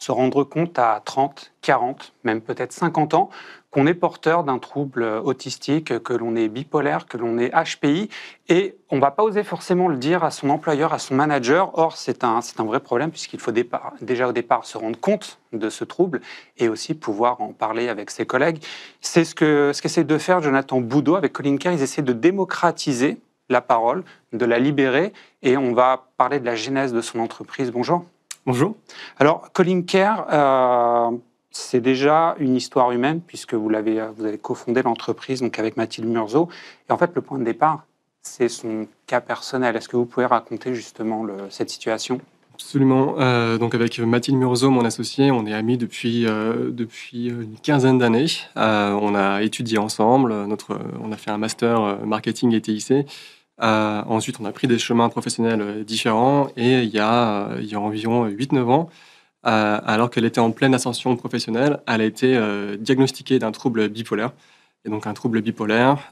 se rendre compte à 30, 40, même peut-être 50 ans qu'on est porteur d'un trouble autistique, que l'on est bipolaire, que l'on est HPI, et on ne va pas oser forcément le dire à son employeur, à son manager. Or, c'est un vrai problème puisqu'il faut déjà au départ se rendre compte de ce trouble et aussi pouvoir en parler avec ses collègues. C'est ce qu'essaie de faire Jonathan Boudot avec Colin Care. Ils essaient de démocratiser la parole, de la libérer, et on va parler de la genèse de son entreprise. Bonjour. Bonjour. Alors, Colin Care, c'est déjà une histoire humaine, puisque vous avez cofondé l'entreprise donc avec Mathilde Murzo. Et en fait, le point de départ, c'est son cas personnel. Est-ce que vous pouvez raconter justement cette situation ? Absolument. Donc avec Mathilde Murzo, mon associé, on est amis depuis une quinzaine d'années. On a étudié ensemble. On a fait un master marketing et TIC. Ensuite, on a pris des chemins professionnels différents. Et il y a environ 8-9 ans, alors qu'elle était en pleine ascension professionnelle, elle a été diagnostiquée d'un trouble bipolaire. Et donc un trouble bipolaire,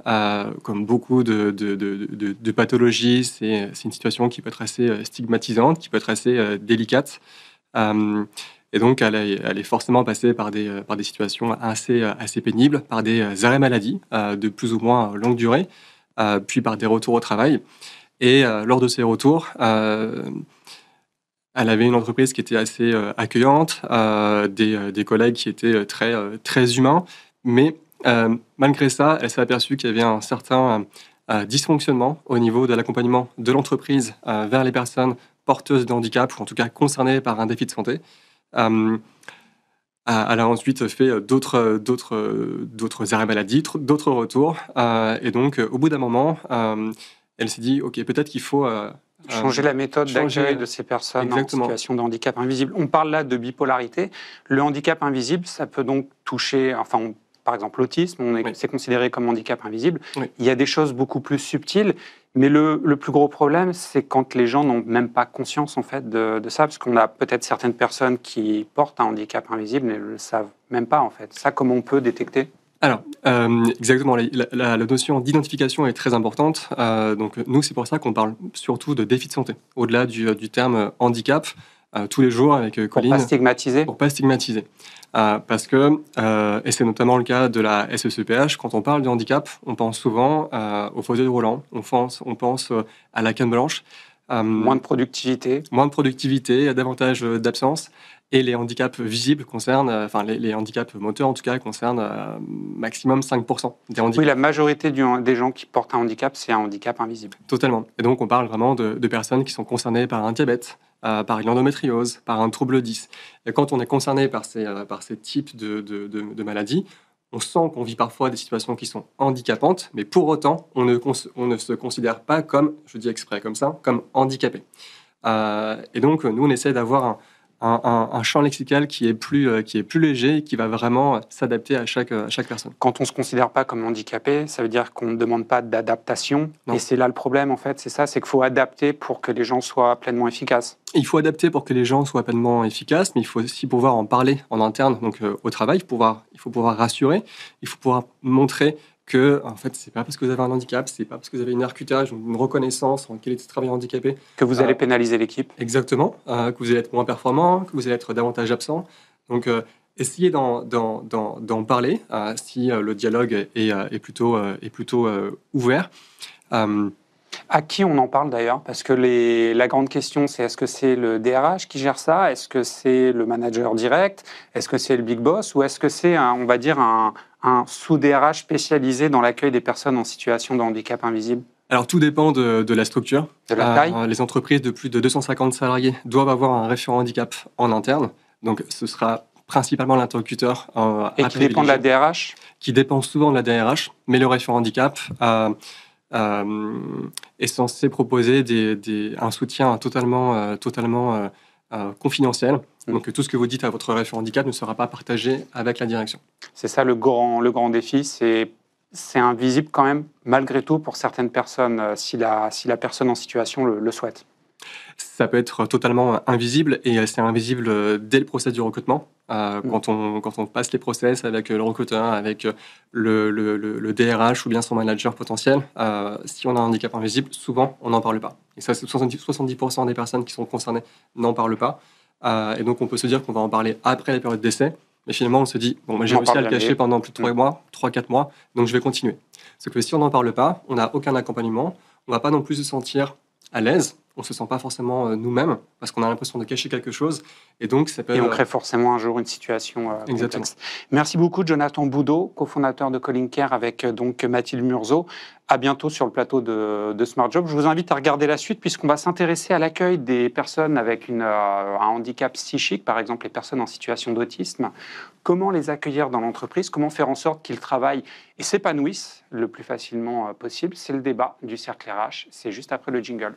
comme beaucoup de pathologies, c'est une situation qui peut être assez stigmatisante, qui peut être assez délicate. Et donc elle est forcément passée par des situations assez pénibles, par des arrêts maladie de plus ou moins longue durée, puis par des retours au travail. Et lors de ces retours, elle avait une entreprise qui était assez accueillante, des collègues qui étaient très humains, mais malgré ça, elle s'est aperçue qu'il y avait un certain dysfonctionnement au niveau de l'accompagnement de l'entreprise vers les personnes porteuses de handicap, ou en tout cas concernées par un défi de santé. Elle a ensuite fait d'autres arrêts maladie, d'autres retours, et donc au bout d'un moment, elle s'est dit, ok, peut-être qu'il faut changer la méthode d'accueil de ces personnes Exactement. En situation de handicap invisible. On parle là de bipolarité. Le handicap invisible, ça peut donc toucher, par exemple l'autisme, c'est considéré comme handicap invisible. Oui. Il y a des choses beaucoup plus subtiles, mais le plus gros problème, c'est quand les gens n'ont même pas conscience en fait de ça, parce qu'on a peut-être certaines personnes qui portent un handicap invisible, mais ne le savent même pas en fait. Ça, comment on peut détecter ? Alors, exactement, la notion d'identification est très importante. Donc, nous, c'est pour ça qu'on parle surtout de défi de santé, au-delà du terme handicap, tous les jours avec Colline. Pour pas stigmatiser. Parce que, et c'est notamment le cas de la SECPH, quand on parle de handicap, on pense souvent au fauteuil roulant, on pense à la canne blanche. Moins de productivité. Moins de productivité, davantage d'absence. Et les handicaps visibles concernent, les handicaps moteurs en tout cas, concernent maximum 5% des handicaps. Oui, la majorité des gens qui portent un handicap, c'est un handicap invisible. Totalement. Et donc on parle vraiment de personnes qui sont concernées par un diabète, par une endométriose, par un trouble 10. Et quand on est concerné par ces types de maladies, on sent qu'on vit parfois des situations qui sont handicapantes, mais pour autant, on ne se considère pas comme, je dis exprès comme ça, comme handicapé. Et donc, nous, on essaie d'avoir un champ lexical qui est plus léger et qui va vraiment s'adapter à chaque personne. Quand on ne se considère pas comme handicapé, ça veut dire qu'on ne demande pas d'adaptation. Non. Et c'est là le problème, en fait, c'est qu'il faut adapter pour que les gens soient pleinement efficaces. Il faut adapter pour que les gens soient pleinement efficaces, mais il faut aussi pouvoir en parler en interne, donc au travail. Il faut pouvoir rassurer, il faut pouvoir montrer que, en fait, c'est pas parce que vous avez un handicap, c'est pas parce que vous avez une RQTH, une reconnaissance en qualité de travailleur handicapé. Que vous allez pénaliser l'équipe. Exactement, que vous allez être moins performant, que vous allez être davantage absent. Donc, essayez d'en parler si le dialogue est plutôt ouvert. À qui on en parle d'ailleurs ? Parce que la grande question, c'est est-ce que c'est le DRH qui gère ça ? Est-ce que c'est le manager direct ? Est-ce que c'est le big boss ? Ou est-ce que c'est, on va dire, un sous-DRH spécialisé dans l'accueil des personnes en situation de handicap invisible ? Alors, tout dépend de la structure. De la taille ? Les entreprises de plus de 250 salariés doivent avoir un référent handicap en interne. Donc, ce sera principalement l'interlocuteur et qui dépend de la DRH ? Qui dépend souvent de la DRH, mais le référent handicap est censé proposer un soutien totalement confidentiel. Donc tout ce que vous dites à votre référent handicap ne sera pas partagé avec la direction. C'est ça le grand défi, c'est invisible quand même, malgré tout, pour certaines personnes, si la personne en situation le souhaite. Ça peut être totalement invisible, et c'est invisible dès le process du recrutement. Quand on passe les process avec le recruteur, avec le DRH ou bien son manager potentiel, si on a un handicap invisible, souvent on n'en parle pas. Et ça, 70% des personnes qui sont concernées n'en parlent pas. Et donc, on peut se dire qu'on va en parler après la période d'essai. Mais finalement, on se dit, bon, moi, j'ai On en réussi à parle le jamais. cacher pendant plus de 3 mois, 3-4 mois, donc je vais continuer. Sauf que si on n'en parle pas, on n'a aucun accompagnement, on va pas non plus se sentir à l'aise, on se sent pas forcément nous-mêmes, parce qu'on a l'impression de cacher quelque chose, et donc ça peut... Et on crée forcément un jour une situation Exactement. complexe. Merci beaucoup, Jonathan Boudot, cofondateur de Calling Care avec donc Mathilde Murzeau. À bientôt sur le plateau de Smart Job. Je vous invite à regarder la suite puisqu'on va s'intéresser à l'accueil des personnes avec un handicap psychique, par exemple les personnes en situation d'autisme. Comment les accueillir dans l'entreprise? Comment faire en sorte qu'ils travaillent et s'épanouissent le plus facilement possible? C'est le débat du Cercle RH. C'est juste après le jingle.